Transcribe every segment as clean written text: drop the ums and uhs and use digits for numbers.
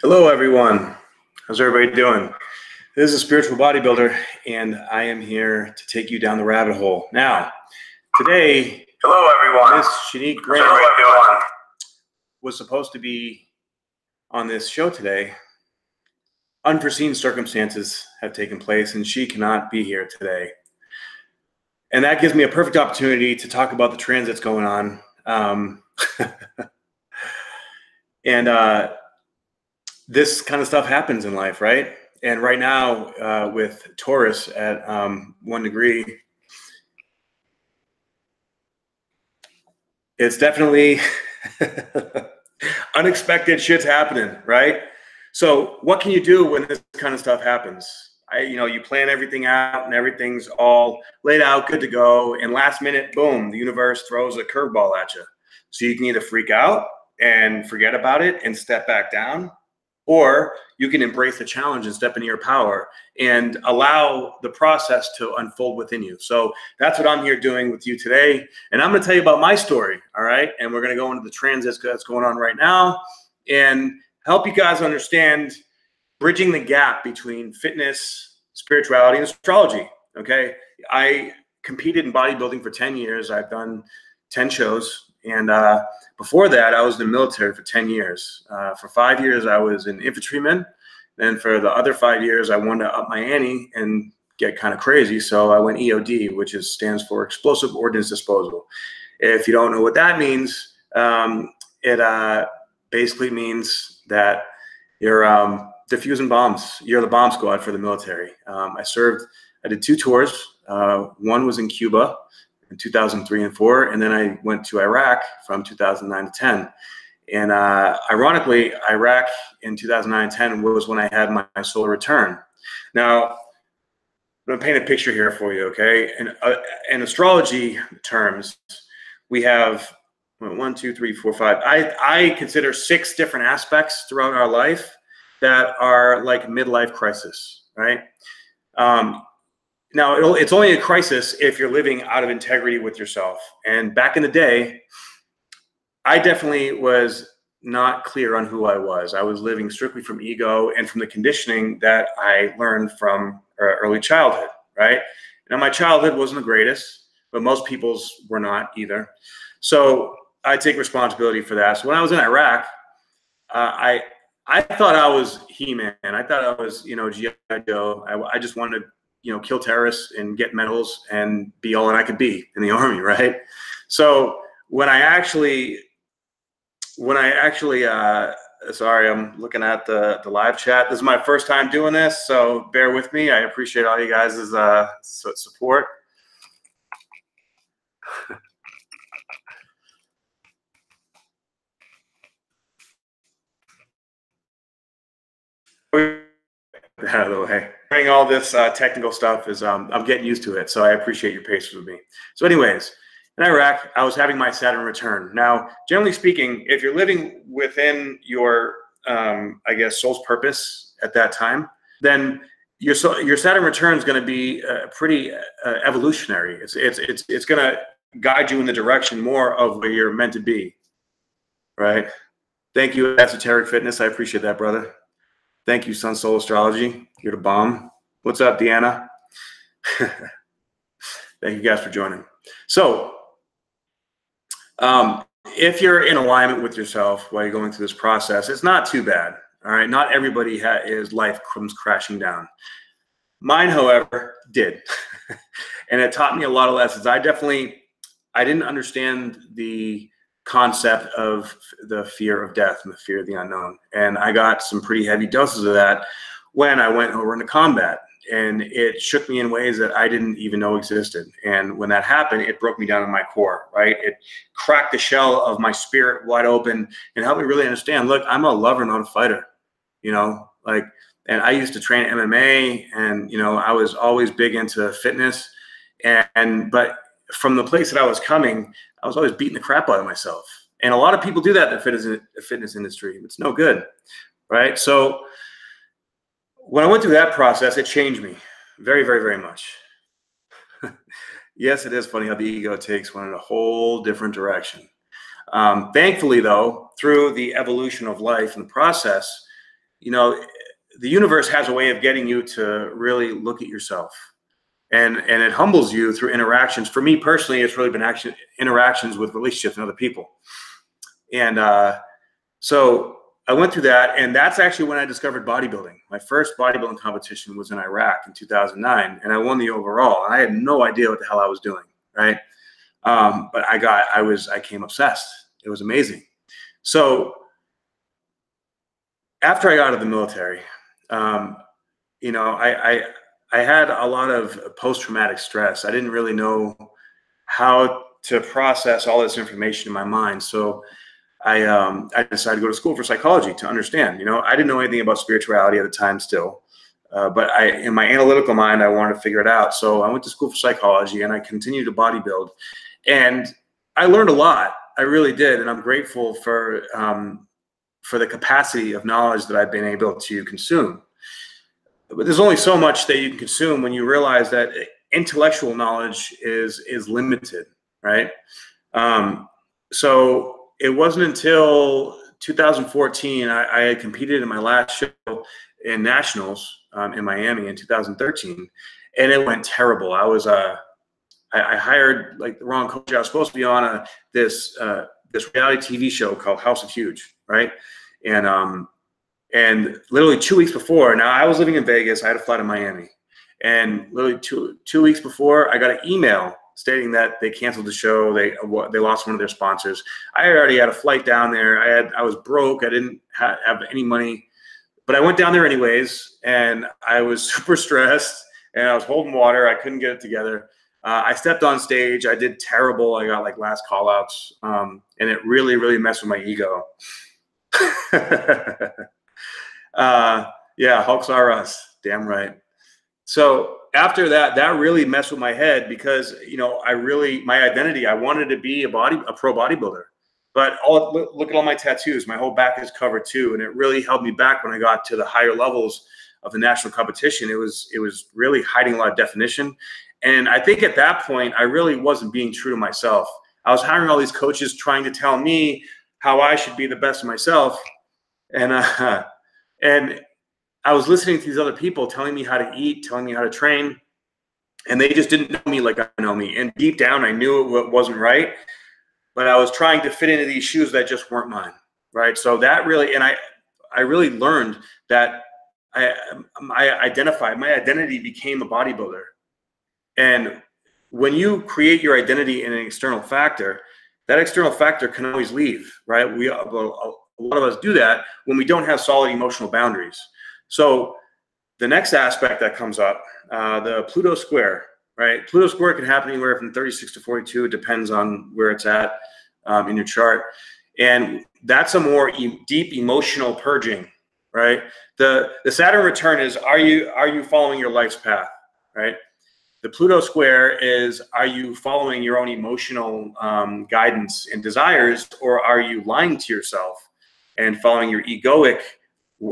Hello, everyone. How's everybody doing? This is Spiritual Bodybuilder, and I am here to take you down the rabbit hole. Now, today, hello, everyone. Miss Shanique was supposed to be on this show today. Unforeseen circumstances have taken place, and she cannot be here today. And that gives me a perfect opportunity to talk about the transits going on. This kind of stuff happens in life, right? And right now, with Taurus at 1 degree, it's definitely unexpected shit's happening, right? So what can you do when this kind of stuff happens? You plan everything out and everything's all laid out, good to go. And last minute, boom, the universe throws a curveball at you. So you can either freak out and forget about it and step back down, or you can embrace the challenge and step into your power and allow the process to unfold within you. So that's what I'm here doing with you today. And I'm going to tell you about my story, all right? And we're going to go into the transits that's going on right now and help you guys understand bridging the gap between fitness, spirituality, and astrology, okay? I competed in bodybuilding for 10 years. I've done 10 shows. And before that, I was in the military for 10 years. For 5 years, I was an infantryman. Then for the other 5 years, I wanted to up my ante and get kind of crazy. So I went EOD, which stands for Explosive Ordnance Disposal. If you don't know what that means, it basically means that you're diffusing bombs. You're the bomb squad for the military. I did 2 tours. One was in Cuba in 2003 and 4, and then I went to Iraq from 2009 to 10. And ironically, Iraq in 2009 and 10 was when I had my solar return. Now, I'm going to paint a picture here for you, okay? In astrology terms, we have 1, 2, 3, 4, 5. I consider 6 different aspects throughout our life that are like midlife crisis, right? Now, it's only a crisis if you're living out of integrity with yourself. And back in the day, I definitely was not clear on who I was. I was living strictly from ego and from the conditioning that I learned from early childhood, right? Now, my childhood wasn't the greatest, but most people's were not either. So I take responsibility for that. So when I was in Iraq, I thought I was He-Man. I thought I was, G.I. Joe. I just wanted to kill terrorists and get medals and be all that I could be in the army, right? So when I actually, sorry, I'm looking at the live chat. This is my first time doing this, so bear with me. I appreciate all you guys' support. Out of the way. Doing all this technical stuff is I'm getting used to it, so I appreciate your patience with me. So anyways, in Iraq, I was having my Saturn return. Now, generally speaking, if you're living within your, I guess, soul's purpose at that time, then your Saturn return is going to be pretty evolutionary. It's going to guide you in the direction more of where you're meant to be, right? Thank you, Esoteric Fitness. I appreciate that, brother. Thank you, Sun Soul Astrology. You're the bomb. What's up, Deanna? Thank you guys for joining. So, if you're in alignment with yourself while you're going through this process, it's not too bad. All right. Not everybody his life comes crashing down. Mine, however, did. And it taught me a lot of lessons. I didn't understand the concept of the fear of death and the fear of the unknown. And I got some pretty heavy doses of that when I went over into combat. And it shook me in ways that I didn't even know existed. And when that happened, it broke me down in my core, right? It cracked the shell of my spirit wide open and helped me really understand, look, I'm a lover, not a fighter, and I used to train MMA, and, I was always big into fitness. But from the place that I was coming, I was always beating the crap out of myself. And a lot of people do that in the fitness industry. It's no good, right? So when I went through that process, it changed me very, very, very much. Yes, it is funny how the ego takes one in a whole different direction. Thankfully, though, through the evolution of life and the process, you know, the universe has a way of getting you to really look at yourself, and it humbles you through interactions. For me personally, it's really been interactions with relationships and other people. And so I went through that, and that's actually when I discovered bodybuilding. My first bodybuilding competition was in Iraq in 2009, and I won the overall. And I had no idea what the hell I was doing, right? But I came obsessed. It was amazing. So after I got out of the military, you know, I had a lot of post-traumatic stress. I didn't really know how to process all this information in my mind. So I decided to go to school for psychology to understand. You know, I didn't know anything about spirituality at the time still, but in my analytical mind, I wanted to figure it out. So I went to school for psychology, and I continued to bodybuild, and I learned a lot. I really did, and I'm grateful for the capacity of knowledge that I've been able to consume. But there's only so much that you can consume when you realize that intellectual knowledge is limited, right? So it wasn't until 2014 I had competed in my last show in nationals in Miami in 2013, and it went terrible. I hired like the wrong coach. I was supposed to be on this reality TV show called House of Huge, right? And literally 2 weeks before, now I was living in Vegas, I had to fly to Miami, and literally two weeks before, I got an email stating that they canceled the show. They lost one of their sponsors. I already had a flight down there. I was broke. I didn't have any money, but I went down there anyways, and I was super stressed, and I was holding water. I couldn't get it together. I stepped on stage. I did terrible. I got like last call outs, and it really, really messed with my ego. Yeah, Hulks are us. Damn right. So after that, that really messed with my head because, you know, my identity, I wanted to be a pro bodybuilder, but look at all my tattoos. My whole back is covered too. And it really held me back when I got to the higher levels of the national competition. It was really hiding a lot of definition. And I think at that point, I really wasn't being true to myself. I was hiring all these coaches trying to tell me how I should be the best of myself. And I was listening to these other people telling me how to eat, telling me how to train, and they just didn't know me like I know me. And deep down, I knew it wasn't right, but I was trying to fit into these shoes that just weren't mine, right? So that really, and I really learned that my identity became a bodybuilder. And when you create your identity in an external factor, that external factor can always leave, right? A lot of us do that when we don't have solid emotional boundaries. So the next aspect that comes up, the Pluto square, right? Pluto square can happen anywhere from 36 to 42. It depends on where it's at in your chart. And that's a more deep emotional purging, right? The Saturn return is, are you following your life's path, right? The Pluto square is, are you following your own emotional guidance and desires, or are you lying to yourself and following your egoic,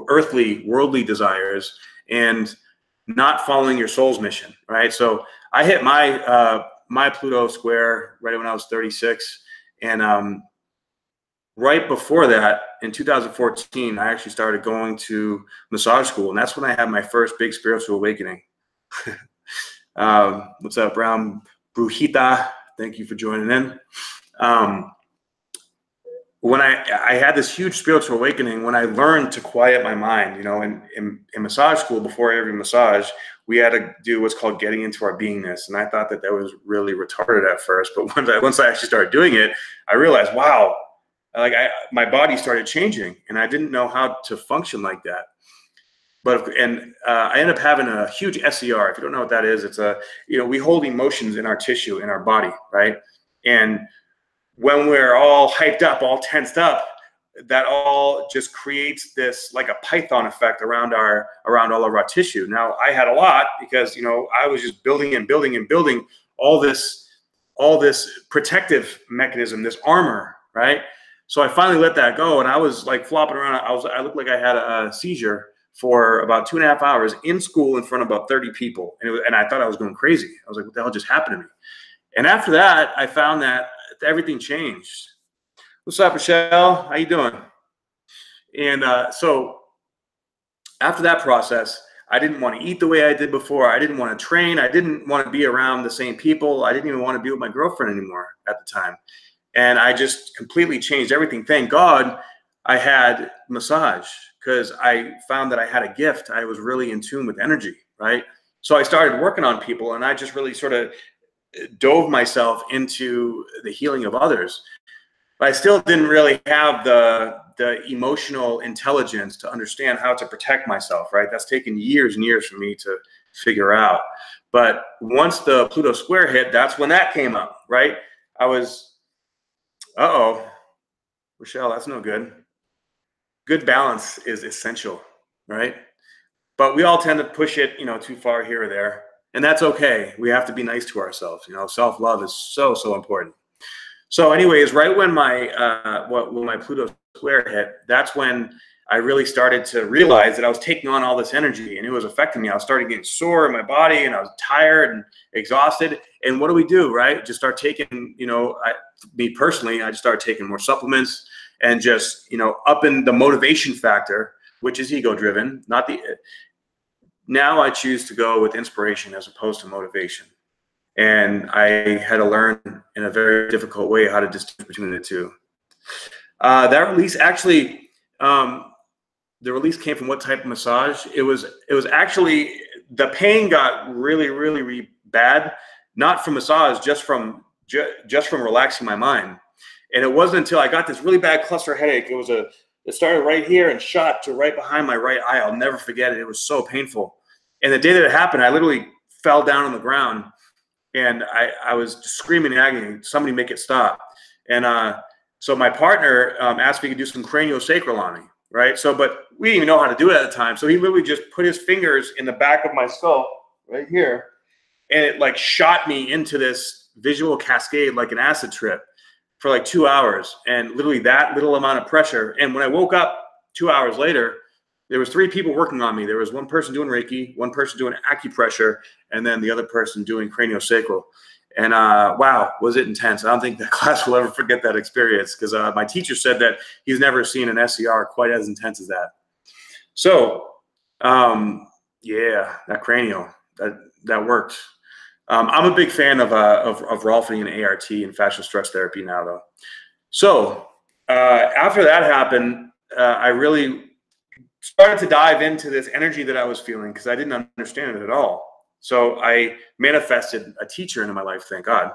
earthly, worldly desires and not following your soul's mission, right? So I hit my Pluto square right when I was 36. And right before that, in 2014, I actually started going to massage school. And that's when I had my first big spiritual awakening. What's up, Brown Brujita? Thank you for joining in. When I had this huge spiritual awakening, when I learned to quiet my mind, you know, in massage school, before every massage, we had to do what's called getting into our beingness. And I thought that was really retarded at first. But once I actually started doing it, I realized, wow, like my body started changing and I didn't know how to function like that. I ended up having a huge SER. If you don't know what that is, it's we hold emotions in our tissue, in our body, right? And when we're all hyped up, all tensed up, that all just creates this like a Python effect around all of our tissue. Now I had a lot because, you know, I was just building and building and building all this protective mechanism, this armor, right? So I finally let that go, and I was like flopping around. I looked like I had a seizure for about 2.5 hours in school in front of about 30 people. And I thought I was going crazy. I was like, what the hell just happened to me? And after that, I found that everything changed. What's up, Michelle? How you doing? And so after that process, I didn't want to eat the way I did before. I didn't want to train. I didn't want to be around the same people. I didn't even want to be with my girlfriend anymore at the time. And I just completely changed everything. Thank God I had massage, because I found that I had a gift. I was really in tune with energy, right? So I started working on people, and I just really sort of dove myself into the healing of others. But I still didn't really have the emotional intelligence to understand how to protect myself, right? That's taken years and years for me to figure out. But once the Pluto square hit, that's when that came up, right? I was, uh-oh, Rochelle, that's no good. Good balance is essential, right? But we all tend to push it, too far here or there. And that's okay. We have to be nice to ourselves. Self-love is so, so important. So anyways, right when my Pluto square hit, that's when I really started to realize that I was taking on all this energy, and it was affecting me. I was starting getting sore in my body, and I was tired and exhausted. And what do, right? Just start taking, me personally, I just started taking more supplements and just, upping the motivation factor, which is ego driven, now I choose to go with inspiration as opposed to motivation. And I had to learn in a very difficult way how to distinguish between the two. That release actually, the release came from what type of massage? It was actually, the pain got really, really, really bad, not from massage, just from relaxing my mind. And it wasn't until I got this really bad cluster headache. It started right here and shot to right behind my right eye. I'll never forget it. It was so painful. And the day that it happened, I literally fell down on the ground. And I was screaming in agony, somebody make it stop. And so my partner asked me to do some craniosacral on me, right? But we didn't even know how to do it at the time. So he literally just put his fingers in the back of my skull right here. And it like shot me into this visual cascade, like an acid trip, for like 2 hours. And literally that little amount of pressure. And when I woke up 2 hours later, there was 3 people working on me. There was one person doing Reiki, one person doing acupressure, and then the other person doing craniosacral. And wow, was it intense. I don't think that class will ever forget that experience, because my teacher said that he's never seen an SCR quite as intense as that. So yeah, that cranial, that worked. I'm a big fan of Rolfing and ART and fascial stretch therapy now, though. So after that happened, I really started to dive into this energy that I was feeling, because I didn't understand it at all. So I manifested a teacher into my life, thank God.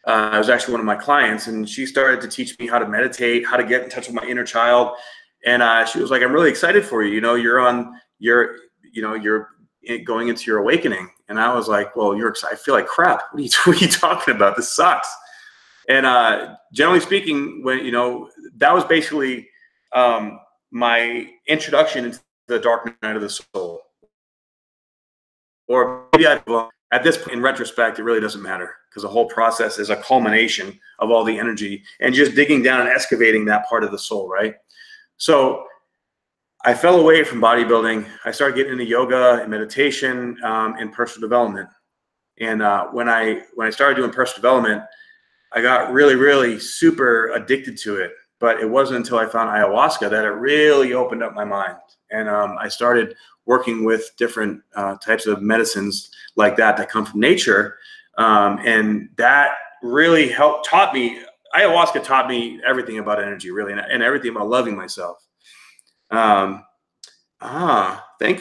It was actually one of my clients, and she started to teach me how to meditate, how to get in touch with my inner child. And she was like, "I'm really excited for you. You're going into your awakening." And I was like, "Well, I feel like crap. What are you talking about? This sucks." And generally speaking, that was basically my introduction into the dark night of the soul. Or maybe at this point, in retrospect, it really doesn't matter, because the whole process is a culmination of all the energy and just digging down and excavating that part of the soul, right? So I fell away from bodybuilding. I started getting into yoga and meditation and personal development. And when I started doing personal development, I got really, really super addicted to it. But it wasn't until I found ayahuasca that it really opened up my mind. And I started working with different types of medicines like that come from nature. And that really taught me, ayahuasca taught me everything about energy, really, and everything about loving myself. Thank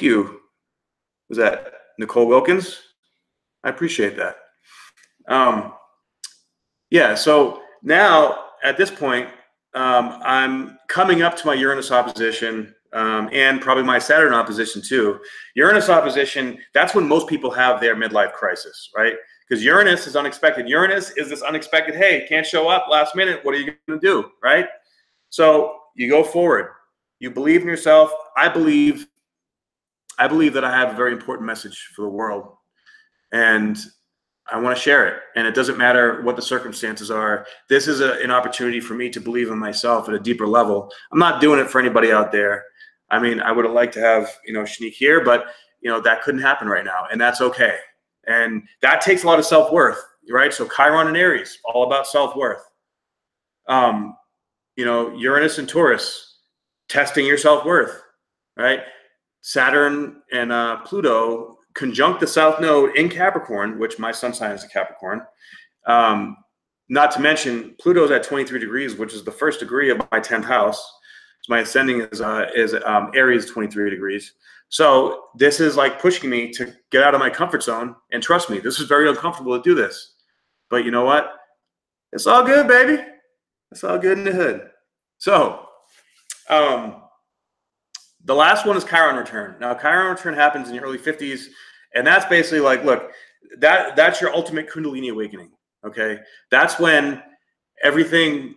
you. Was that Nicole Wilkins? I appreciate that. Yeah, so now at this point, I'm coming up to my Uranus opposition and probably my Saturn opposition too. Uranus opposition, that's when most people have their midlife crisis, right? Because Uranus is unexpected. Uranus is this unexpected, hey, can't show up last minute. What are you going to do, right? So you go forward. You believe in yourself. I believe that I have a very important message for the world. And I want to share it. And it doesn't matter what the circumstances are. This is an opportunity for me to believe in myself at a deeper level. I'm not doing it for anybody out there. I mean, I would have liked to have, Shanique here, but, that couldn't happen right now. And that's okay. And that takes a lot of self-worth, right? So Chiron and Aries, all about self-worth. Uranus and Taurus, testing your self-worth, right? Saturn and Pluto conjunct the South Node in Capricorn, which my sun sign is a Capricorn. Not to mention Pluto's at 23 degrees, which is the first degree of my 10th house. So my ascending is Aries, 23 degrees. So this is like pushing me to get out of my comfort zone. And trust me, this is very uncomfortable to do this. But you know what? It's all good, baby. It's all good in the hood. So the last one is Chiron return. Now, Chiron return happens in your early 50s. And that's basically like, look, that's your ultimate Kundalini awakening. Okay. That's when everything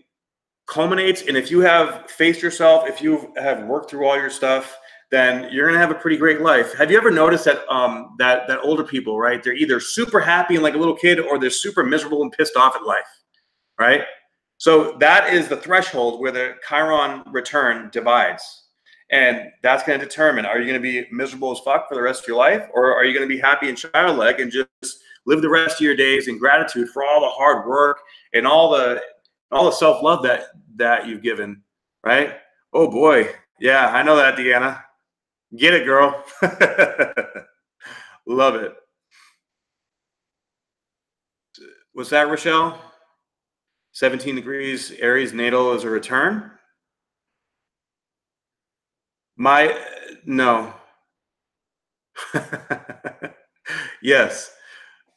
culminates. And if you have faced yourself, if you have worked through all your stuff, then you're going to have a pretty great life. Have you ever noticed that that older people, right? They're either super happy and like a little kid, or they're super miserable and pissed off at life, right? So that is the threshold where the Chiron return divides. And that's going to determine, are you going to be miserable as fuck for the rest of your life? Or are you going to be happy and childlike and just live the rest of your days in gratitude for all the hard work and all the self-love that you've given, right? Oh boy. Yeah, I know that, Deanna. Get it, girl. Love it. What's that, Rochelle? 17 degrees, Aries natal is a return. No. Yes.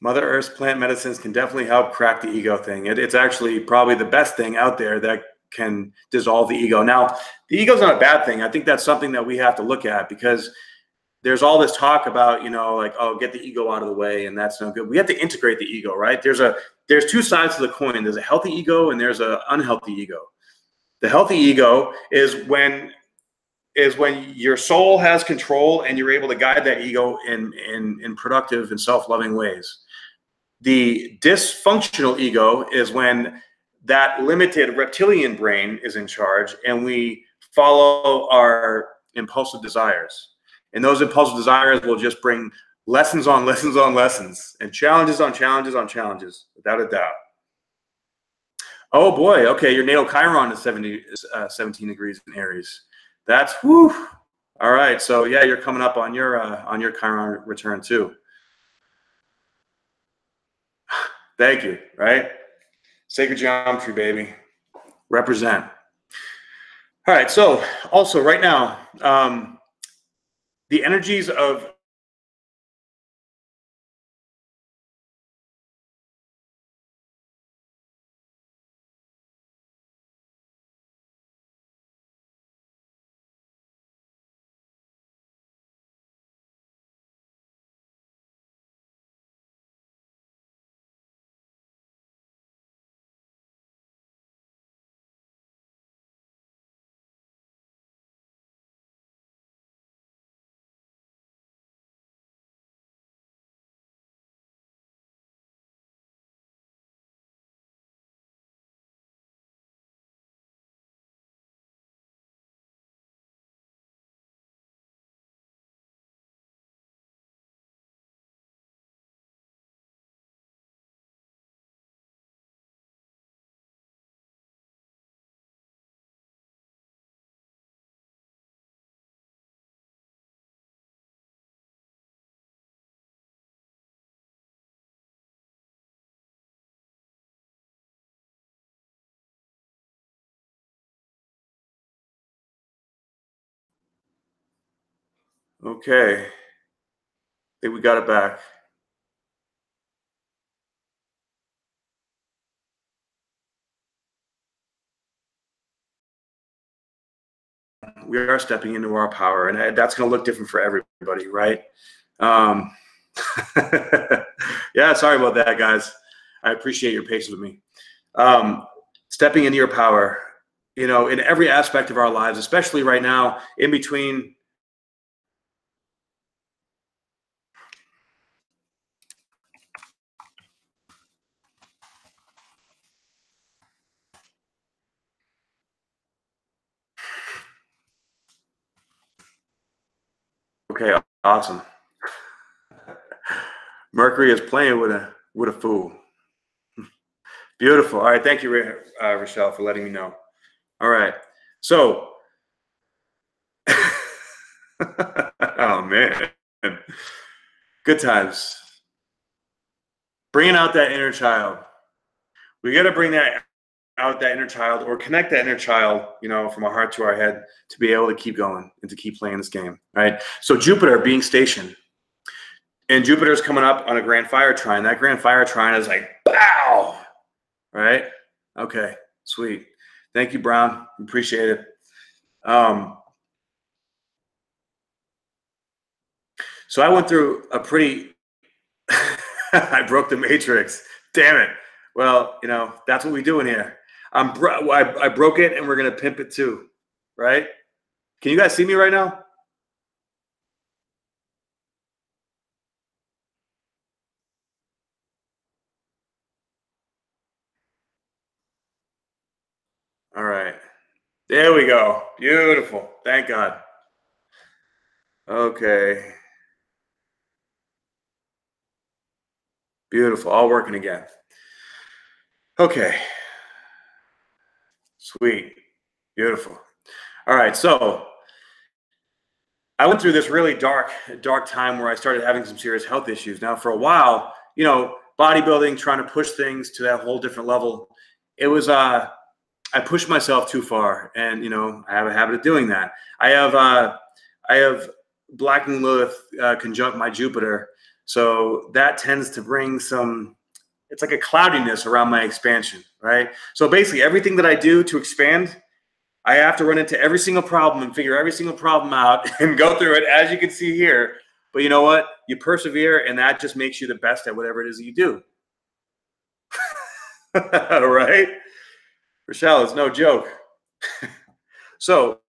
Mother Earth's plant medicines can definitely help crack the ego thing. It's actually probably the best thing out there that can dissolve the ego. Now, the ego is not a bad thing. I think that's something that we have to look at, because there's all this talk about, you know, like, oh, get the ego out of the way, and that's no good. We have to integrate the ego, right? There's two sides to the coin. There's a healthy ego and there's an unhealthy ego. The healthy ego is when your soul has control and you're able to guide that ego in productive and self-loving ways. The dysfunctional ego is when that limited reptilian brain is in charge and we follow our impulsive desires. And those impulsive desires will just bring lessons on lessons on lessons and challenges on challenges on challenges, without a doubt. Oh boy, okay, your natal Chiron is 17 degrees in Aries. That's whew. All right, so yeah, you're coming up on your Chiron return too. Thank you, right? Sacred geometry, baby. Represent. All right, so also right now, the energies of okay, I think we got it back. We are stepping into our power, and that's going to look different for everybody, right? Yeah, sorry about that, guys. I appreciate your patience with me. Stepping into your power, you know, in every aspect of our lives, especially right now, in between. Okay, awesome. Mercury is playing with a fool. Beautiful. All right, thank you, Rochelle, for letting me know. All right, so all man. Good times. Bringing out that inner child. We got to bring that inner child, or connect that inner child, you know, from our heart to our head, to be able to keep going and to keep playing this game, right? So Jupiter being stationed, and Jupiter's coming up on a grand fire trine. That grand fire trine is like, pow, right? Okay, sweet. Thank you, Brown. Appreciate it. So I went through a pretty, I broke the matrix. Damn it. Well, you know, that's what we do in here. I broke it, and we're going to pimp it too, right? Can you guys see me right now? All right. There we go. Beautiful. Thank God. Okay. Beautiful. All working again. Okay. Sweet. Beautiful. All right. So I went through this really dark time where I started having some serious health issues. Now, for a while, you know, bodybuilding, trying to push things to that whole different level, it was, I pushed myself too far, and, you know, I have a habit of doing that. I have Black Moon Lilith conjunct my Jupiter, so that tends to bring some, it's like a cloudiness around my expansion, right? So basically everything that I do to expand, I have to run into every single problem and figure every single problem out and go through it, as you can see here. But you know what? You persevere, and that just makes you the best at whatever it is that you do. Right? Rochelle, it's no joke. So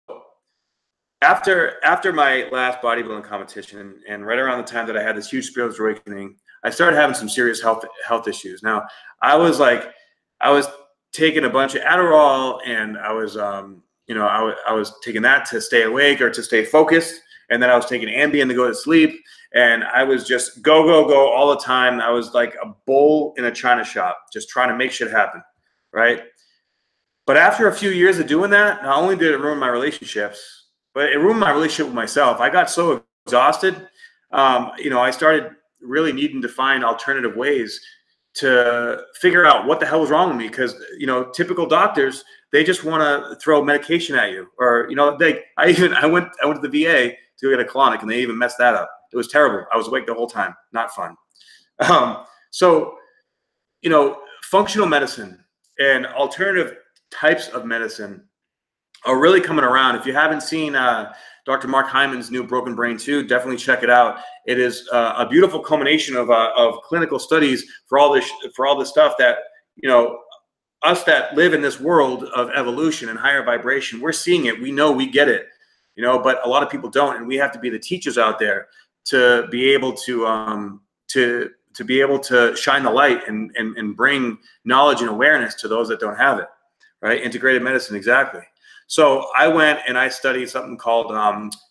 after my last bodybuilding competition, and right around the time that I had this huge spiritual awakening, I started having some serious health issues. Now, I was taking a bunch of Adderall, and I was you know, I was taking that to stay awake or to stay focused, and then I was taking Ambien to go to sleep, and I was just go all the time. I was like a bull in a china shop, just trying to make shit happen, right? But after a few years of doing that, not only did it ruin my relationships, but it ruined my relationship with myself. I got so exhausted. You know, I started really needing to find alternative ways to figure out what the hell was wrong with me. Because, you know, typical doctors, they just want to throw medication at you. Or, you know, I went to the VA to get a colonic, and they even messed that up. It was terrible. I was awake the whole time. Not fun. So, you know, functional medicine and alternative types of medicine are really coming around. If you haven't seen Dr. Mark Hyman's new Broken Brain 2, definitely check it out. It is a beautiful culmination of clinical studies for all this stuff that, you know, us that live in this world of evolution and higher vibration, we're seeing it. We know, we get it, you know, but a lot of people don't, and we have to be the teachers out there to be able to be able to shine the light and bring knowledge and awareness to those that don't have it, right? Integrated medicine, exactly. So I went and I studied something called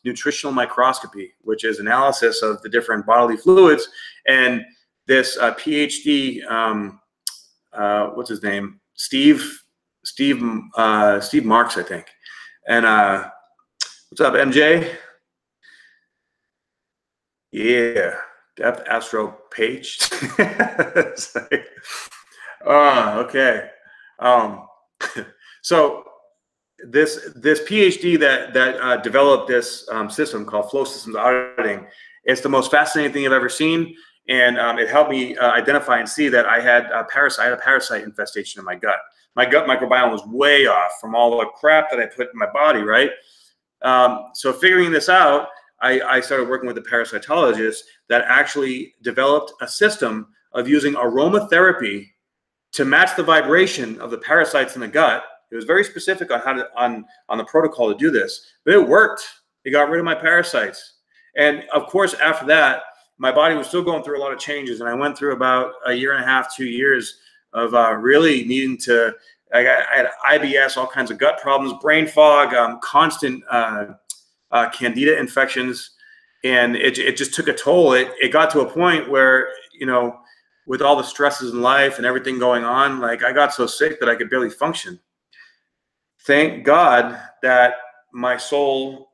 nutritional microscopy, which is analysis of the different bodily fluids. And this PhD, what's his name? Steve Marks, I think. And what's up, MJ? Yeah, Depth Astro Page. Okay. So this PhD that developed this system called flow systems auditing, it's the most fascinating thing I've ever seen, and it helped me identify and see that I had a parasite infestation in my gut. My gut microbiome was way off from all the crap that I put in my body, right? So figuring this out, I started working with a parasitologist that actually developed a system of using aromatherapy to match the vibration of the parasites in the gut. It was very specific on how to on the protocol to do this, but it worked. It got rid of my parasites. And of course, after that, my body was still going through a lot of changes, and I went through about a year and a half, 2 years of really needing to. I had IBS, all kinds of gut problems, brain fog, constant candida infections, and it just took a toll. It got to a point where, you know, with all the stresses in life and everything going on, like I got so sick that I could barely function. Thank God that my soul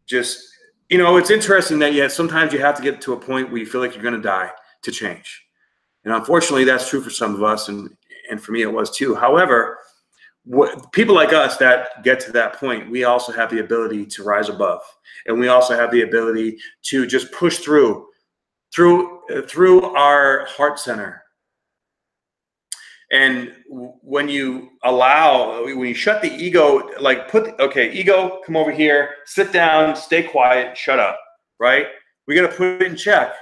just you know, it's interesting that sometimes you have to get to a point where you feel like you're going to die to change. And unfortunately, that's true for some of us, and for me, it was too. However, people like us that get to that point, we also have the ability to rise above, and we also have the ability to just push through our heart center. And when you shut the ego, like ego, come over here, sit down, stay quiet, shut up, right? We got to put it in check,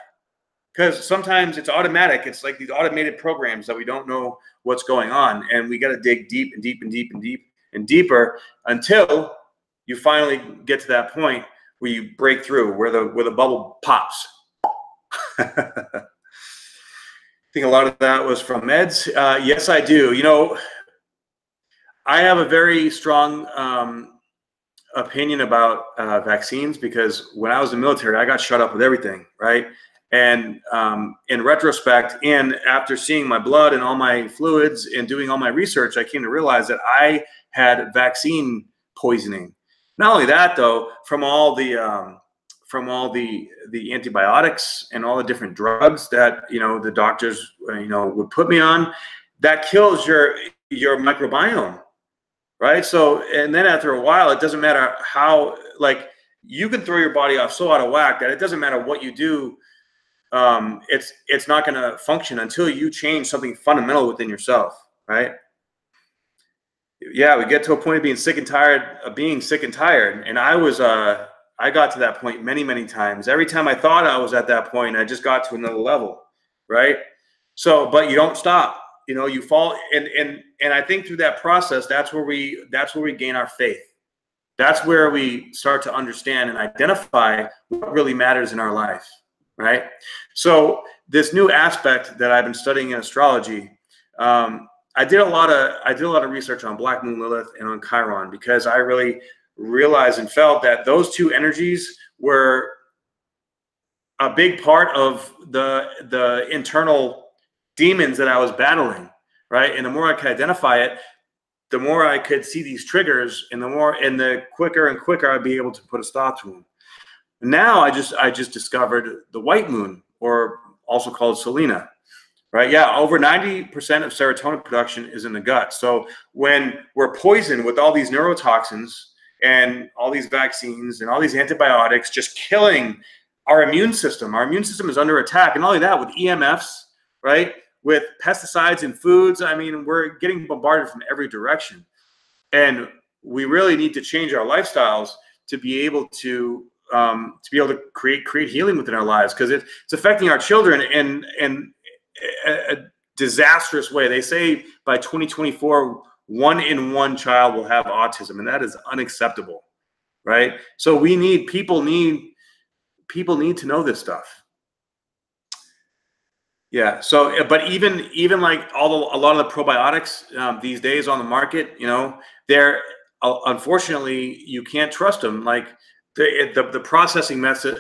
because sometimes it's automatic. It's like these automated programs that we don't know what's going on. And we got to dig deep and deep and deep and deep and deeper until you finally get to that point where you break through, where the bubble pops. I think a lot of that was from meds. Yes, I do. You know, I have a very strong opinion about vaccines, because when I was in the military, I got shut up with everything, right? And in retrospect, and after seeing my blood and all my fluids and doing all my research, I came to realize that I had vaccine poisoning. Not only that, though, from all the antibiotics and all the different drugs that, you know, the doctors, you know, would put me on, that kills your microbiome, right? So, and then after a while, it doesn't matter how, like, you can throw your body off so out of whack that it doesn't matter what you do. It's not going to function until you change something fundamental within yourself, right? Yeah, we get to a point of being sick and tired of being sick and tired. And I got to that point many, many times. Every time I thought I was at that point, I just got to another level, right? So, but you don't stop. You know, you fall, and I think through that process, that's where we gain our faith. That's where we start to understand and identify what really matters in our life, right? So this new aspect that I've been studying in astrology, I did a lot of research on Black Moon Lilith and on Chiron, because I really realized and felt that those two energies were a big part of the internal demons that I was battling, right? And the more I could identify it, the more I could see these triggers, and the quicker and quicker I'd be able to put a stop to them. Now I just discovered the white moon, or also called Selena, right? Yeah, over 90% of serotonin production is in the gut. So when we're poisoned with all these neurotoxins and all these vaccines and all these antibiotics, just killing our immune system is under attack. And not only that, with EMFs, right? With pesticides in foods, I mean, we're getting bombarded from every direction. And we really need to change our lifestyles to be able to create healing within our lives, because it's affecting our children in a disastrous way. They say by 2024, 1 in 1 child will have autism, and that is unacceptable, right? So people need to know this stuff. Yeah. So, but even like a lot of the probiotics the days on the market, you know, they're unfortunately, you can't trust them. Like the processing method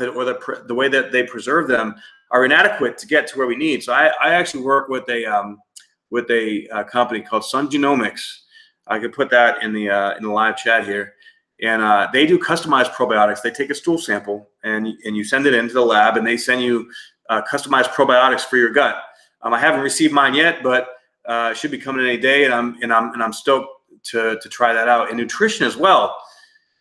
or the way that they preserve them are inadequate to get to where we need. So I actually work with a company called Sun Genomics. I could put that in the live chat here. And they do customized probiotics. They take a stool sample and you send it into the lab, and they send you customized probiotics for your gut. I haven't received mine yet, but it should be coming any day, and I'm stoked to try that out. And nutrition as well,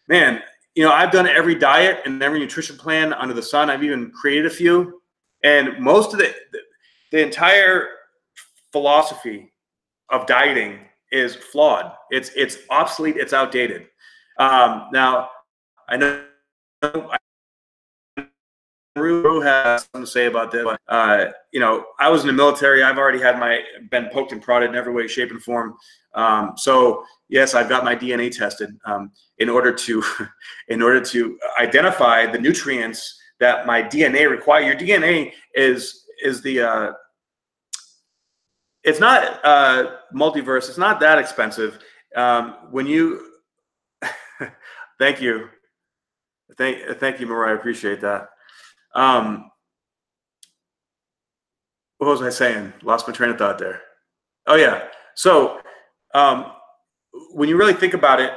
man. You know, I've done every diet and every nutrition plan under the sun. I've even created a few, and most of the entire philosophy of dieting is flawed. It's obsolete. It's outdated. Now, I know Rue has something to say about this. But, you know, I was in the military. I've already been poked and prodded in every way, shape, and form. So yes, I've got my DNA tested in order to identify the nutrients that my DNA require. Your DNA is the it's not multiverse. It's not that expensive. When you thank you, Mariah. I appreciate that. What was I saying? Lost my train of thought there. Oh yeah. So when you really think about it,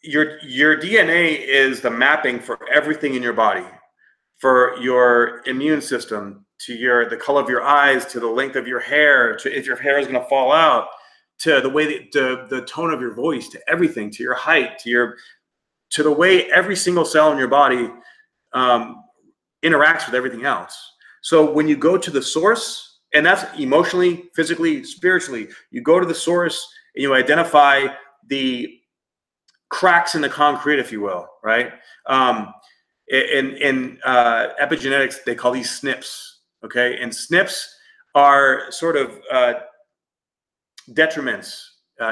your DNA is the mapping for everything in your body, for your immune system, to the color of your eyes, to the length of your hair, to if your hair is going to fall out, to the way that the tone of your voice, to everything, to your height, to the way every single cell in your body interacts with everything else. So when you go to the source, and that's emotionally, physically, spiritually, you go to the source and you identify the cracks in the concrete, if you will, right? In epigenetics, they call these SNPs, okay? And SNPs are sort of detriments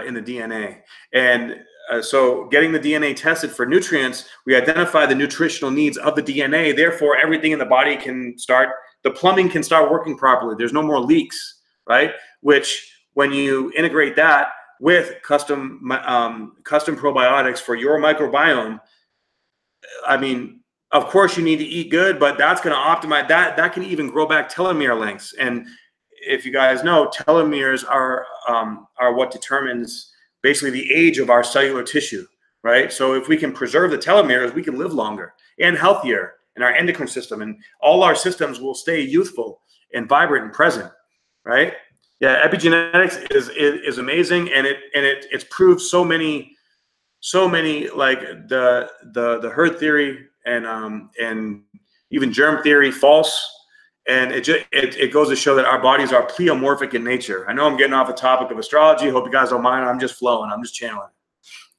in the DNA. And so getting the DNA tested for nutrients, we identify the nutritional needs of the DNA. Therefore, everything in the body can start, the plumbing can start working properly. There's no more leaks, right? Which when you integrate that with custom probiotics for your microbiome, I mean, of course you need to eat good, but that's going to optimize that. That can even grow back telomere lengths. And if you guys know, telomeres are what determines basically the age of our cellular tissue, right? So if we can preserve the telomeres, we can live longer and healthier in our endocrine system, and all our systems will stay youthful and vibrant and present, right? Yeah, epigenetics is amazing, and it's proved so many like the herd theory and even germ theory false. And it goes to show that our bodies are pleomorphic in nature. I know I'm getting off the topic of astrology. Hope you guys don't mind. I'm just flowing. I'm just channeling.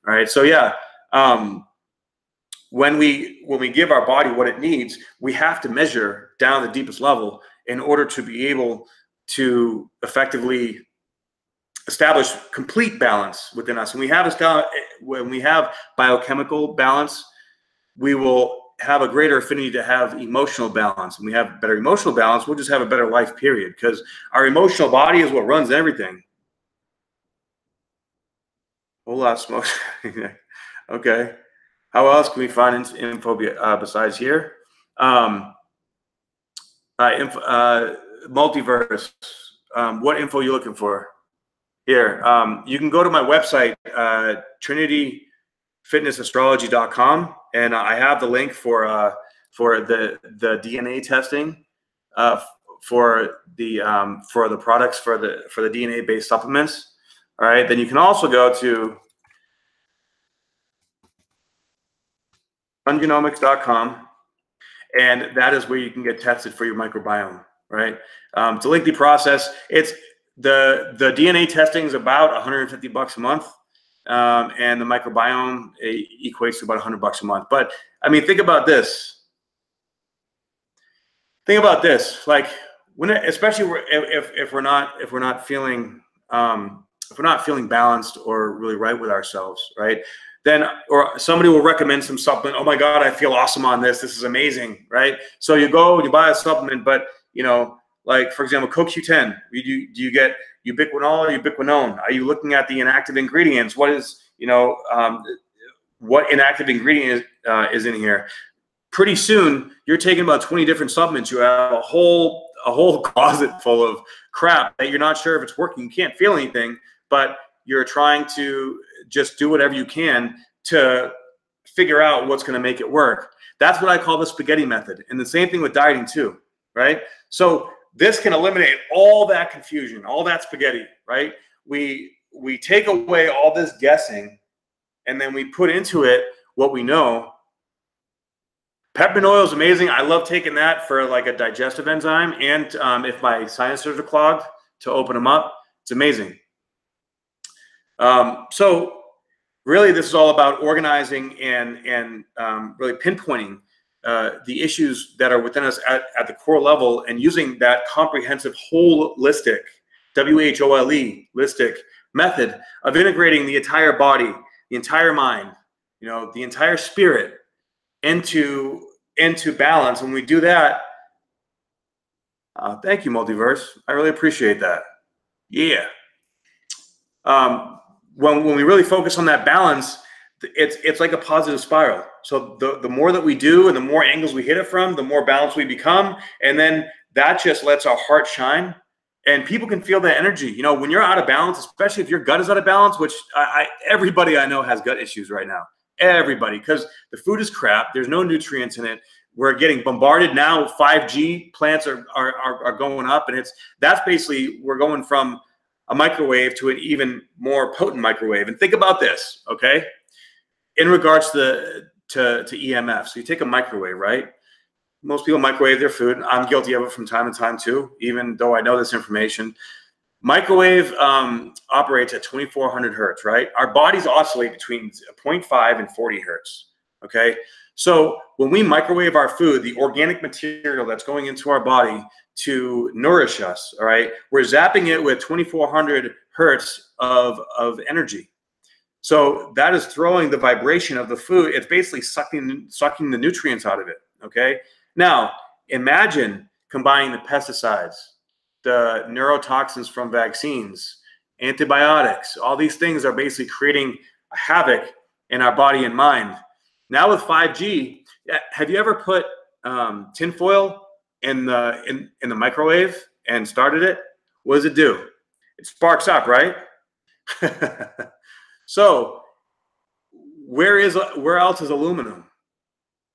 All right. So yeah, when we give our body what it needs, we have to measure down the deepest level in order to be able to effectively establish complete balance within us. And when we have biochemical balance, we will have a greater affinity to have emotional balance. And we have better emotional balance, we'll just have a better life, period. Because our emotional body is what runs everything. Whole lot of smoke. Okay. How else can we find info besides here? Multiverse. What info are you looking for? Here, you can go to my website, trinityfitnessastrology.com, and I have the link for the DNA testing for the products for the DNA based supplements. All right, then you can also go to ungenomics.com, and that is where you can get tested for your microbiome. Right, it's a lengthy process. It's the DNA testing is about $150 a month. And the microbiome equates to about $100 a month. But I mean, think about this. Like especially if we're not feeling balanced or really right with ourselves, right? Then or somebody will recommend some supplement. Oh my God, I feel awesome on this. This is amazing, right? So you go and you buy a supplement, but like for example, CoQ10. Do you get ubiquinol or ubiquinone? Are you looking at the inactive ingredients? What is what inactive ingredient is in here? Pretty soon, you're taking about 20 different supplements. You have a whole closet full of crap that you're not sure if it's working. You can't feel anything, but you're trying to just do whatever you can to figure out what's going to make it work. That's what I call the spaghetti method. And the same thing with dieting too, right? So this can eliminate all that confusion, all that spaghetti, right? We take away all this guessing, and then we put into it what we know. Peppermint oil is amazing. I love taking that for like a digestive enzyme, and if my sinuses are clogged, to open them up. It's amazing. So really, this is all about organizing and really pinpointing the issues that are within us at the core level, and using that comprehensive holistic, holistic method of integrating the entire body, the entire mind, the entire spirit into balance. When we do that, thank you, Multiverse. I really appreciate that. Yeah. When we really focus on that balance, it's like a positive spiral. So the more that we do and the more angles we hit it from, the more balanced we become. And then that just lets our heart shine, and people can feel that energy. When you're out of balance, especially if your gut is out of balance, which everybody I know has gut issues right now. everybody, because the food is crap. There's no nutrients in it. We're getting bombarded now. 5G plants are going up, and that's basically, we're going from a microwave to an even more potent microwave. And think about this, okay? In regards to EMF, so you take a microwave, right? Most people microwave their food. I'm guilty of it from time to time too, even though I know this information. Microwave operates at 2400 hertz, right? Our bodies oscillate between 0.5 and 40 hertz, okay? So when we microwave our food, the organic material that's going into our body to nourish us, all right, we're zapping it with 2400 hertz of energy. So that is throwing the vibration of the food. It's basically sucking the nutrients out of it, okay? Now, imagine combining the pesticides, the neurotoxins from vaccines, antibiotics. All these things are basically creating a havoc in our body and mind. Now with 5G, have you ever put tinfoil in the microwave and started it? What does it do? It sparks up, right? So where else is aluminum?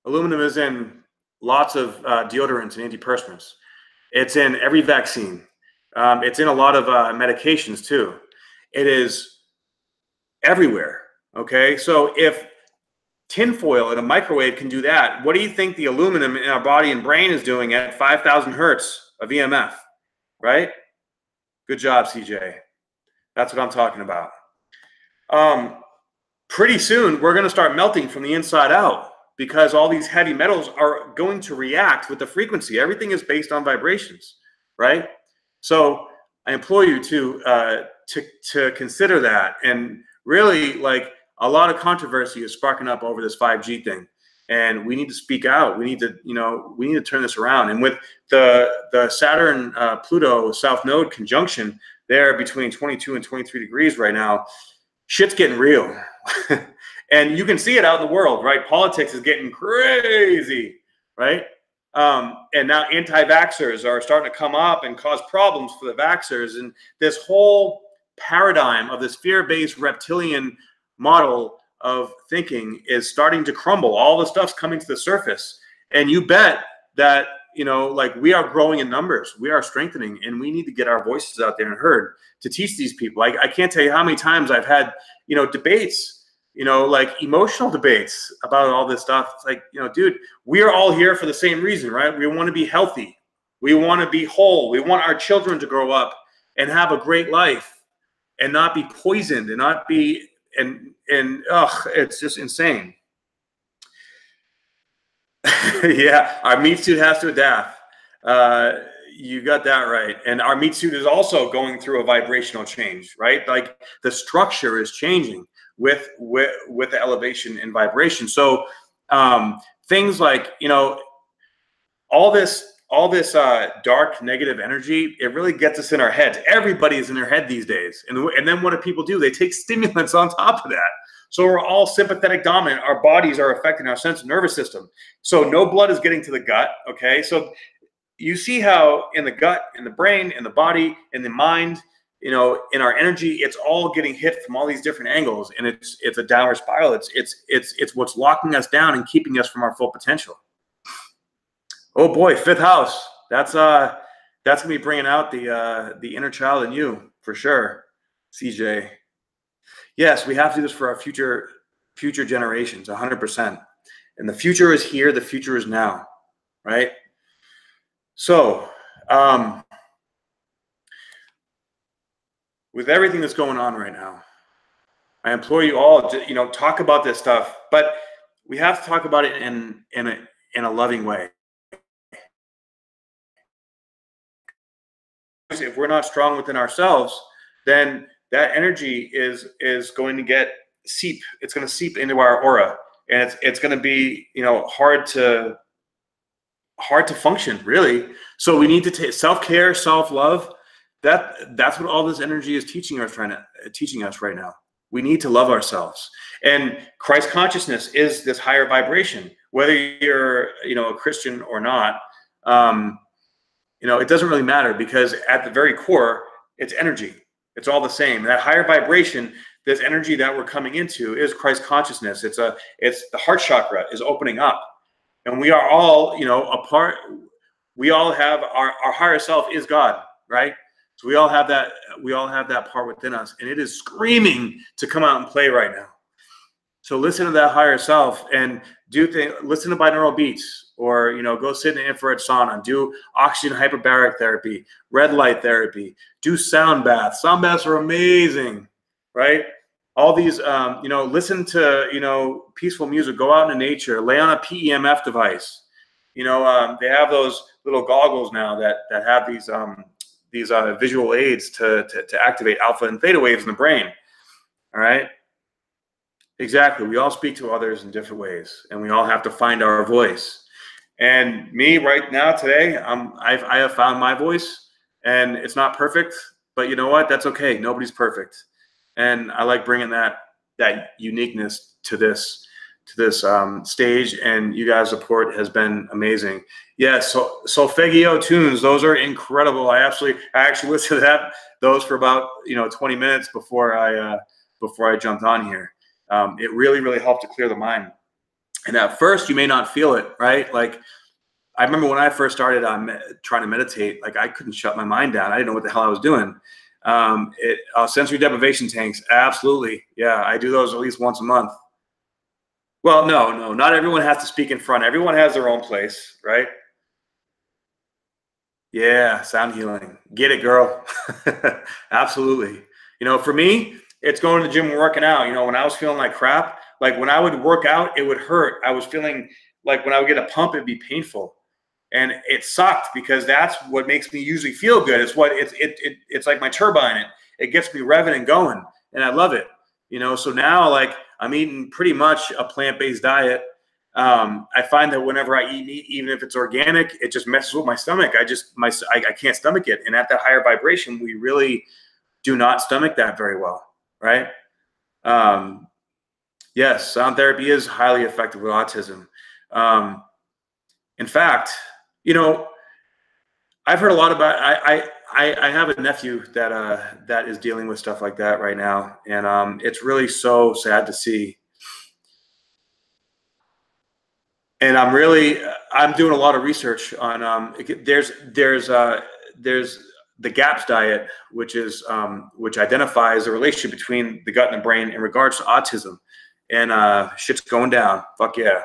Aluminum is in lots of deodorants and antiperspirants. It's in every vaccine. It's in a lot of medications too. It is everywhere, okay? So if tinfoil in a microwave can do that, what do you think the aluminum in our body and brain is doing at 5,000 hertz of EMF, right? Good job, CJ. That's what I'm talking about. Pretty soon, we're going to start melting from the inside out because all these heavy metals are going to react with the frequency. Everything is based on vibrations, right? So I implore you to consider that. And really, like, a lot of controversy is sparking up over this 5G thing, and we need to speak out. We need to, we need to turn this around. And with the Saturn Pluto South Node conjunction there between 22 and 23 degrees right now, shit's getting real. And you can see it out in the world, right? Politics is getting crazy, right? And now anti-vaxxers are starting to come up and cause problems for the vaxxers. And this whole paradigm of this fear-based reptilian model of thinking is starting to crumble. All the stuff's coming to the surface. And you bet that, like, we are growing in numbers. We are strengthening, and we need to get our voices out there and heard to teach these people. I can't tell you how many times I've had, debates, like emotional debates about all this stuff. It's like, dude, we are all here for the same reason, right? We want to be healthy. We want to be whole. We want our children to grow up and have a great life and not be poisoned and not be, it's just insane. Yeah, our meat suit has to adapt. You got that right. And our meat suit is also going through a vibrational change, right? Like, the structure is changing with the elevation and vibration. So things like, all this dark negative energy, it really gets us in our heads. Everybody is in their head these days. And then what do people do? They take stimulants on top of that. So we're all sympathetic dominant. Our bodies are affecting our central nervous system. So no blood is getting to the gut, okay? So you see how in the gut, in the brain, in the body, in the mind, in our energy, it's all getting hit from all these different angles, and it's a downward spiral. It's what's locking us down and keeping us from our full potential. Oh boy, fifth house. That's gonna be bringing out the inner child in you for sure, CJ. Yes, we have to do this for our future generations, 100%. And the future is here. The future is now, right? So, with everything that's going on right now, I implore you all to, talk about this stuff, but we have to talk about it in a loving way. If we're not strong within ourselves, then that energy is going to seep. It's going to seep into our aura, and it's going to be, hard to function, really. So we need to take self-care, self-love. That's what all this energy is teaching us right now. We need to love ourselves. And Christ consciousness is this higher vibration, whether you're, a Christian or not. It doesn't really matter, because at the very core, it's energy. It's all the same. That higher vibration, this energy that we're coming into is Christ consciousness. It's the heart chakra is opening up. And we are all, you know, a part, we all have our higher self is God, right? So we all have that part within us, and it is screaming to come out and play right now. So listen to that higher self and listen to binaural beats, or, you know, go sit in an infrared sauna, do oxygen hyperbaric therapy, red light therapy, do sound baths. Sound baths are amazing, right? All these, you know, listen to, you know, peaceful music, go out into nature, lay on a PEMF device. You know, they have those little goggles now that have these visual aids to activate alpha and theta waves in the brain. All right. Exactly. We all speak to others in different ways, and we all have to find our voice. And me right now today, I have found my voice, and it's not perfect, but you know what? That's okay. Nobody's perfect. And I like bringing that uniqueness to this stage, and you guys' support has been amazing. Yes, Solfeggio tunes, those are incredible. I actually listened to those for about 20 minutes before I jumped on here. It really helped to clear the mind. And at first, you may not feel it, right? Like, I remember when I first started trying to meditate, like, I couldn't shut my mind down. I didn't know what the hell I was doing. Sensory deprivation tanks, absolutely. Yeah, I do those at least once a month. Well, no, not everyone has to speak in front. Everyone has their own place, right? Yeah, sound healing. Get it, girl. Absolutely. You know, for me, it's going to the gym and working out. You know, when I was feeling like crap, like when I would work out, it would hurt. I was feeling like when I would get a pump, it'd be painful. And it sucked, because that's what makes me usually feel good. It's like my turbine. It gets me revving and going, and I love it. You know, so now, like, I'm eating pretty much a plant-based diet. I find that whenever I eat meat, even if it's organic, it just messes with my stomach. I can't stomach it. And at that higher vibration, we really do not stomach that very well, right? Yes, sound therapy is highly effective with autism. In fact, you know, I've heard a lot about. I have a nephew that is dealing with stuff like that right now, and it's really so sad to see. And I'm doing a lot of research on. There's the GAPS diet, which identifies the relationship between the gut and the brain in regards to autism, and shit's going down. Fuck yeah.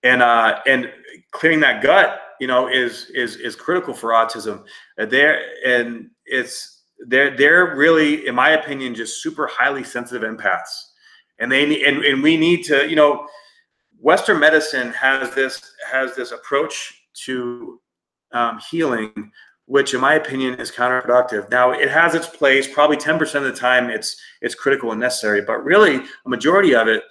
And clearing that gut, you know, is critical for autism. They're really, in my opinion, just super highly sensitive empaths, and we need to, you know, Western medicine has this approach to healing, which in my opinion is counterproductive. Now, it has its place. Probably 10% of the time, it's critical and necessary, but really a majority of it,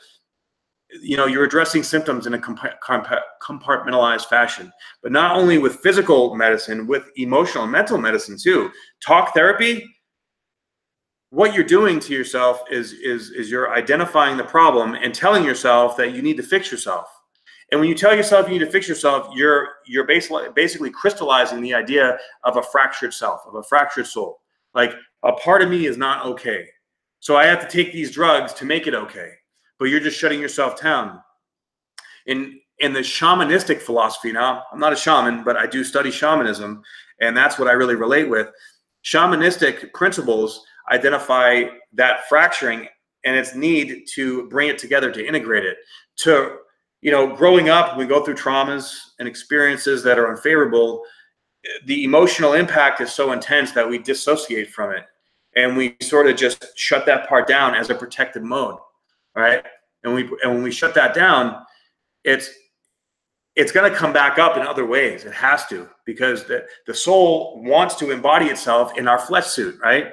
you know, you're addressing symptoms in a compartmentalized fashion, but not only with physical medicine, with emotional and mental medicine too. Talk therapy, what you're doing to yourself is you're identifying the problem and telling yourself that you need to fix yourself. And when you tell yourself you need to fix yourself, you're basically crystallizing the idea of a fractured self, of a fractured soul. Like, a part of me is not okay, so I have to take these drugs to make it okay. But you're just shutting yourself down. In the shamanistic philosophy, now, I'm not a shaman, but I do study shamanism, and that's what I really relate with. Shamanistic principles identify that fracturing and its need to bring it together, to integrate it. To, you know, growing up, we go through traumas and experiences that are unfavorable. The emotional impact is so intense that we dissociate from it, and we sort of just shut that part down as a protective mode. Right. And when we shut that down, it's going to come back up in other ways. It has to, because the soul wants to embody itself in our flesh suit. Right.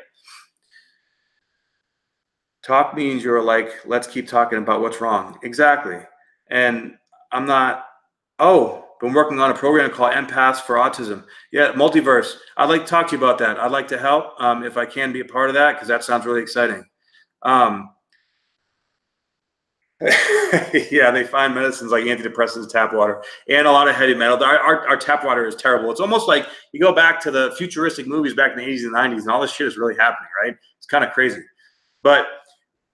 Talk means you're like, let's keep talking about what's wrong. Exactly. And I'm not, been working on a program called Empaths for Autism. Yeah. Multiverse. I'd like to talk to you about that. I'd like to help if I can be a part of that, because that sounds really exciting. Yeah, they find medicines like antidepressants, tap water, and a lot of heavy metal. Our tap water is terrible. It's almost like you go back to the futuristic movies back in the 80s and 90s, and all this shit is really happening, right? It's kind of crazy. But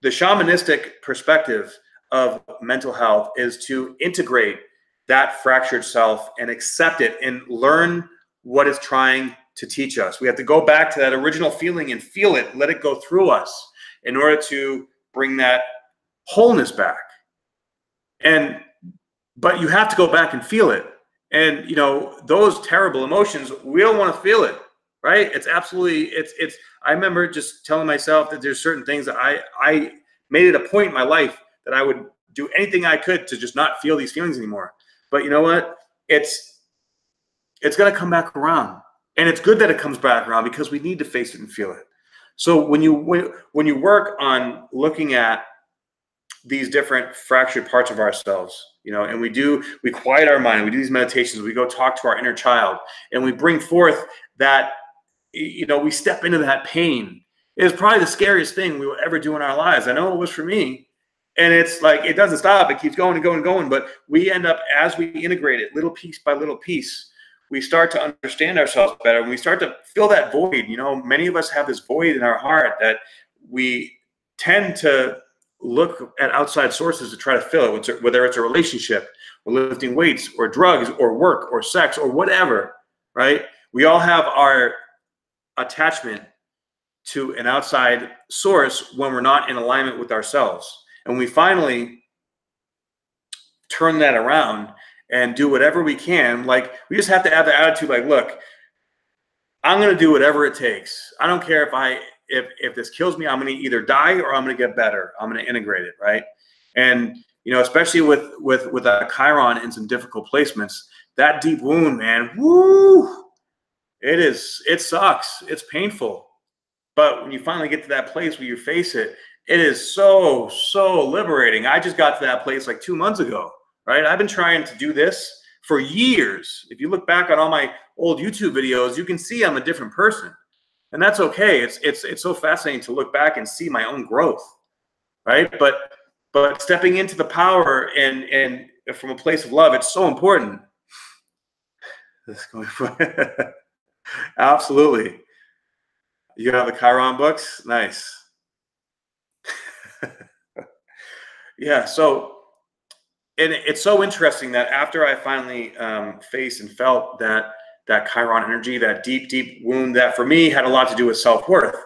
the shamanistic perspective of mental health is to integrate that fractured self and accept it and learn what it's trying to teach us. We have to go back to that original feeling and feel it, let it go through us in order to bring that wholeness back. But you have to go back and feel it. And those terrible emotions, we don't want to feel it, right? It's absolutely, I remember just telling myself that there's certain things that I made it a point in my life that I would do anything I could to just not feel these feelings anymore. But you know what? It's going to come back around. And it's good that it comes back around because we need to face it and feel it. So when you work on looking at these different fractured parts of ourselves, and we quiet our mind, we do these meditations, we go talk to our inner child, and we bring forth that, we step into that pain. It is probably the scariest thing we will ever do in our lives. I know it was for me. And it's like, it doesn't stop. It keeps going and going and going. But we end up, as we integrate it, little piece by little piece, we start to understand ourselves better. And we start to fill that void. Many of us have this void in our heart that we tend to look at outside sources to try to fill it, whether it's a relationship or lifting weights or drugs or work or sex or whatever, right? We all have our attachment to an outside source when we're not in alignment with ourselves. And we finally turn that around and do whatever we can. Like, we just have to have the attitude like, look, I'm going to do whatever it takes. I don't care if this kills me. I'm going to either die or I'm going to get better. I'm going to integrate it, right? And especially with a Chiron in some difficult placements, that deep wound, man, woo, it sucks. It's painful. But when you finally get to that place where you face it, it is so, so liberating. I just got to that place like 2 months ago, right? I've been trying to do this for years. If you look back on all my old YouTube videos, you can see I'm a different person. And that's okay. It's so fascinating to look back and see my own growth, right? But stepping into the power and from a place of love, it's so important. Absolutely. You have the Chiron books? Nice. Yeah. So, and it's so interesting that after I finally faced and felt that Chiron energy, that deep, deep wound that for me had a lot to do with self-worth,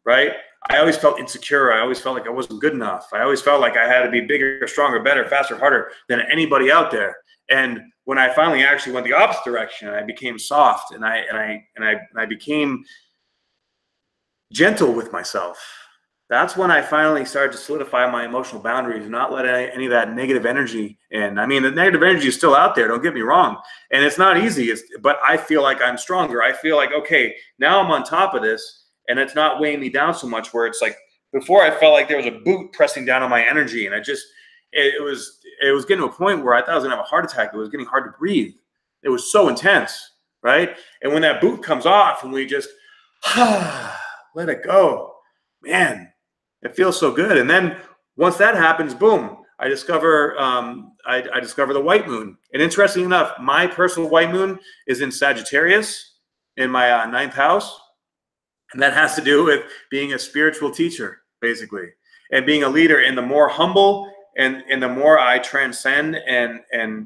right? I always felt insecure. I always felt like I wasn't good enough. I always felt like I had to be bigger, stronger, better, faster, harder than anybody out there. And when I finally actually went the opposite direction, I became soft and I became gentle with myself. That's when I finally started to solidify my emotional boundaries and not let any of that negative energy in. I mean, the negative energy is still out there, don't get me wrong. And it's not easy, but I feel like I'm stronger. I feel like, okay, now I'm on top of this and it's not weighing me down so much, where it's like before I felt like there was a boot pressing down on my energy. And it was getting to a point where I thought I was gonna have a heart attack. It was getting hard to breathe. It was so intense, right? And when that boot comes off and we just let it go, man, it feels so good. And then once that happens, boom, I discover I discover the white moon. And interestingly enough, my personal white moon is in Sagittarius in my 9th house. And that has to do with being a spiritual teacher, basically, and being a leader. And the more humble and the more I transcend and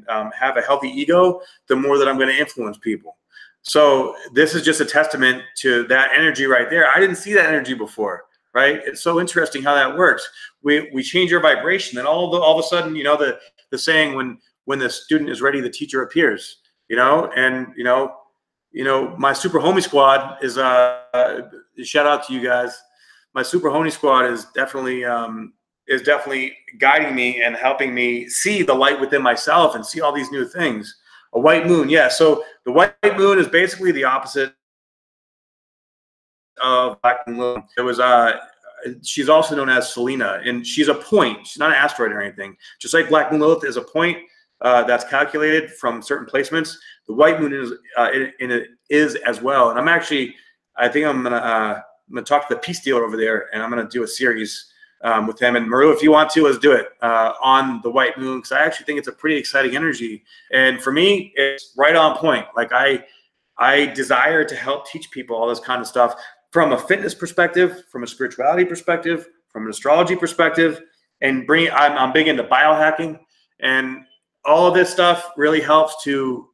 have a healthy ego, the more that I'm going to influence people. So this is just a testament to that energy right there. I didn't see that energy before. Right? It's so interesting how that works. We change our vibration, and all of a sudden, the saying, when the student is ready, the teacher appears. And my super homie squad is shout out to you guys. My super homie squad is definitely guiding me and helping me see the light within myself and see all these new things. A white moon, yeah. So the white moon is basically the opposite of Black Moon. It was she's also known as Selena, and she's a point. She's not an asteroid or anything. Just like Black Moon Lilith is a point that's calculated from certain placements, the white moon is as well. And I think I'm gonna talk to the peace dealer over there, and I'm gonna do a series with him. And Maru, if you want to, let's do it on the white moon, because I actually think it's a pretty exciting energy. And for me, it's right on point. Like I desire to help teach people all this kind of stuff from a fitness perspective, from a spirituality perspective, from an astrology perspective, and I'm big into biohacking, and all of this stuff really helps to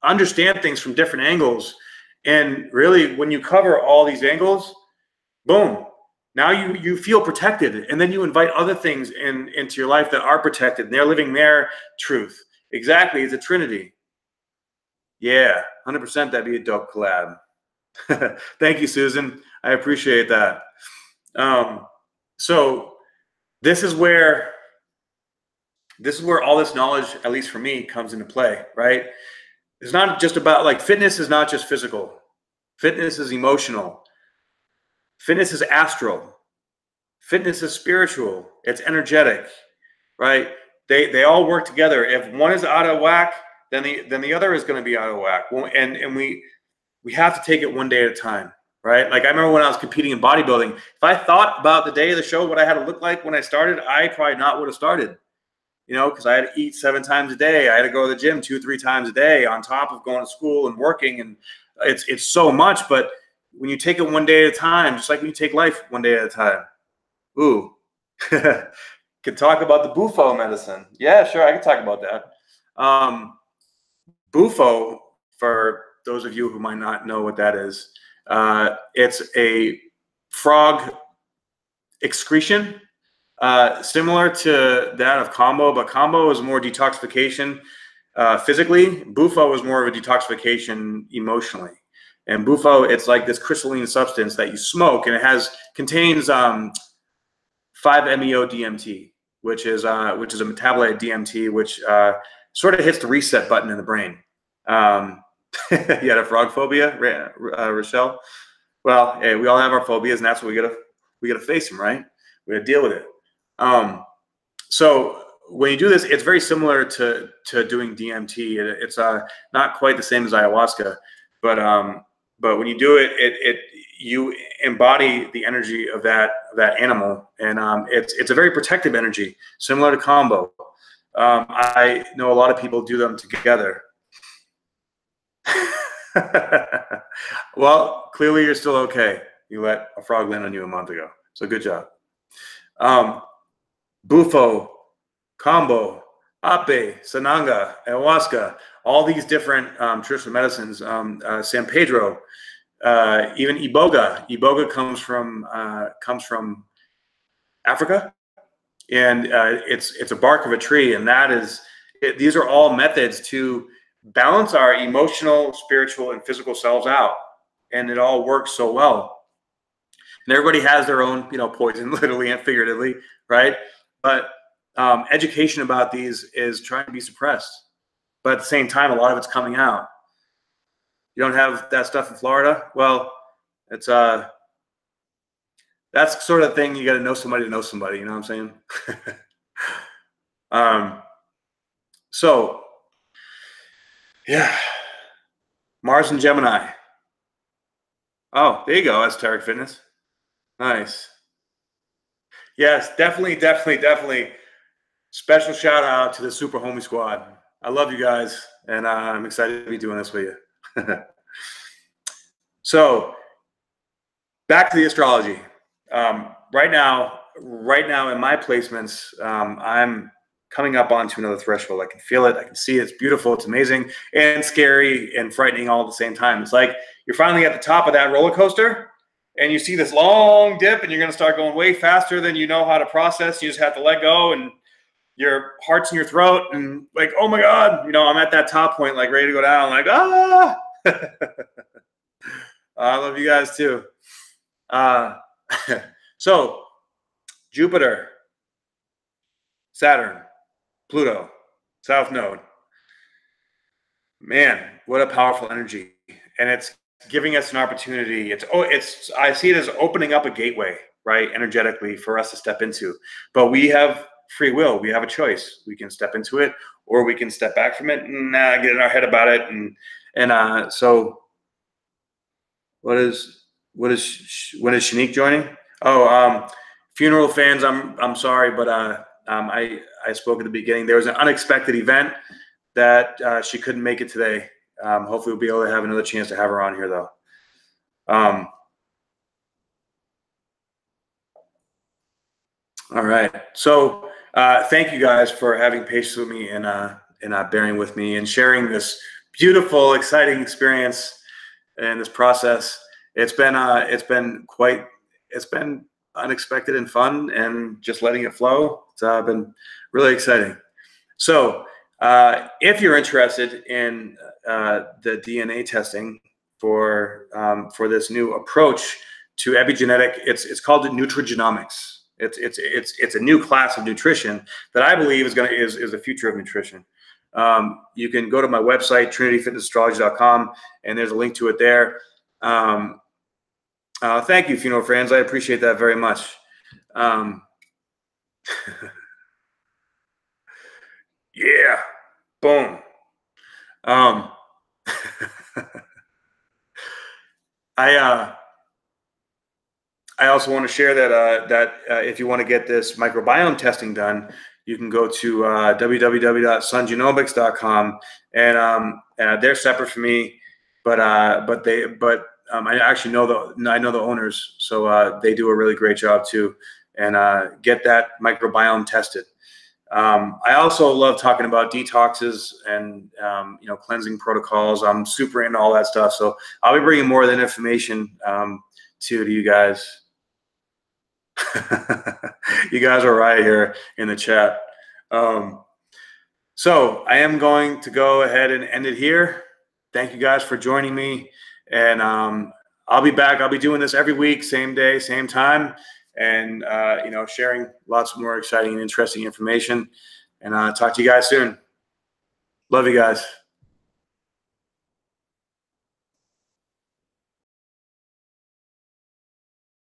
understand things from different angles. And really, when you cover all these angles, boom, now you feel protected, and then you invite other things into your life that are protected, and they're living their truth. Exactly, it's a trinity. Yeah, 100%. That'd be a dope collab. Thank you, Susan. I appreciate that. So this is where all this knowledge, at least for me, comes into play, right? It's not just about, like, fitness is not just physical. Fitness is emotional. Fitness is astral. Fitness is spiritual. It's energetic, right? They all work together. If one is out of whack, then the other is going to be out of whack. Well, and we have to take it one day at a time, right? Like, I remember when I was competing in bodybuilding, if I thought about the day of the show, what I had to look like when I started, I probably not would have started, because I had to eat 7 times a day. I had to go to the gym 2-3 times a day on top of going to school and working. And it's so much, but when you take it one day at a time, just like when you take life one day at a time. Ooh, could talk about the Bufo medicine. Yeah, sure. I can talk about that. Bufo, for those of you who might not know what that is, it's a frog excretion, similar to that of Combo, but Combo is more detoxification physically. Bufo is more of a detoxification emotionally. And Bufo, it's like this crystalline substance that you smoke, and it contains 5-MeO-DMT, which is a metabolite of DMT, which sort of hits the reset button in the brain. You had a frog phobia, Rochelle? Well, hey, we all have our phobias, and that's what we gotta face them, right? We gotta deal with it. So when you do this, it's very similar to doing DMT. It's not quite the same as ayahuasca, but when you do it, you embody the energy of that animal, and it's a very protective energy, similar to Combo. I know a lot of people do them together. Well, clearly you're still okay. You let a frog land on you a month ago, so good job. Bufo, Combo, Ape, Sananga, Ayahuasca, all these different traditional medicines, San Pedro, even Iboga. Iboga comes from Africa, and it's a bark of a tree, and these are all methods to balance our emotional, spiritual, and physical selves out, and it all works so well. And everybody has their own, poison, literally and figuratively, right? But education about these is trying to be suppressed, but at the same time, a lot of it's coming out. You don't have that stuff in Florida? Well, it's that's sort of thing you got to know somebody to know somebody. You know what I'm saying? So yeah, Mars and Gemini. Oh, there you go, esoteric fitness. Nice. Yes, definitely. Special shout out to the Super Homie Squad. I love you guys, and I'm excited to be doing this with you. So back to the astrology. Right now in my placements, I'm coming up onto another threshold. I can feel it. I can see it. It's beautiful. It's amazing and scary and frightening all at the same time. It's like you're finally at the top of that roller coaster, and you see this long dip, and you're going to start going way faster than you know how to process. You just have to let go, and your heart's in your throat, and like, oh my God, I'm at that top point, like ready to go down, like, ah. I love you guys too. So Jupiter, Saturn, Pluto, South Node. Man, what a powerful energy. And it's giving us an opportunity. I see it as opening up a gateway, right, energetically, for us to step into. But we have free will. We have a choice. We can step into it, or we can step back from it and get in our head about it. And so when is Shanique joining? Oh, funeral fans, I'm sorry, but I spoke at the beginning. There was an unexpected event that she couldn't make it today. Hopefully we'll be able to have another chance to have her on here though. All right. So thank you guys for having patience with me and bearing with me and sharing this beautiful, exciting experience and this process. It's been unexpected and fun, and just letting it flow. It's been really exciting. So if you're interested in the DNA testing for this new approach to epigenetic, it's called nutrigenomics. It's a new class of nutrition that I believe is the future of nutrition. You can go to my website, trinityfitnessastrology.com, and there's a link to it there. Thank you, funeral friends. I appreciate that very much. Yeah, boom. I also want to share that if you want to get this microbiome testing done, you can go to www.sungenomics.com, and they're separate from me, but I actually know the owners, so they do a really great job too, and get that microbiome tested. I also love talking about detoxes and cleansing protocols. I'm super into all that stuff, so I'll be bringing more of that information to you guys. You guys are right here in the chat. So I am going to go ahead and end it here. Thank you guys for joining me, and I'll be back. I'll be doing this every week, same day, same time, and sharing lots more exciting and interesting information. And talk to you guys soon. Love you guys.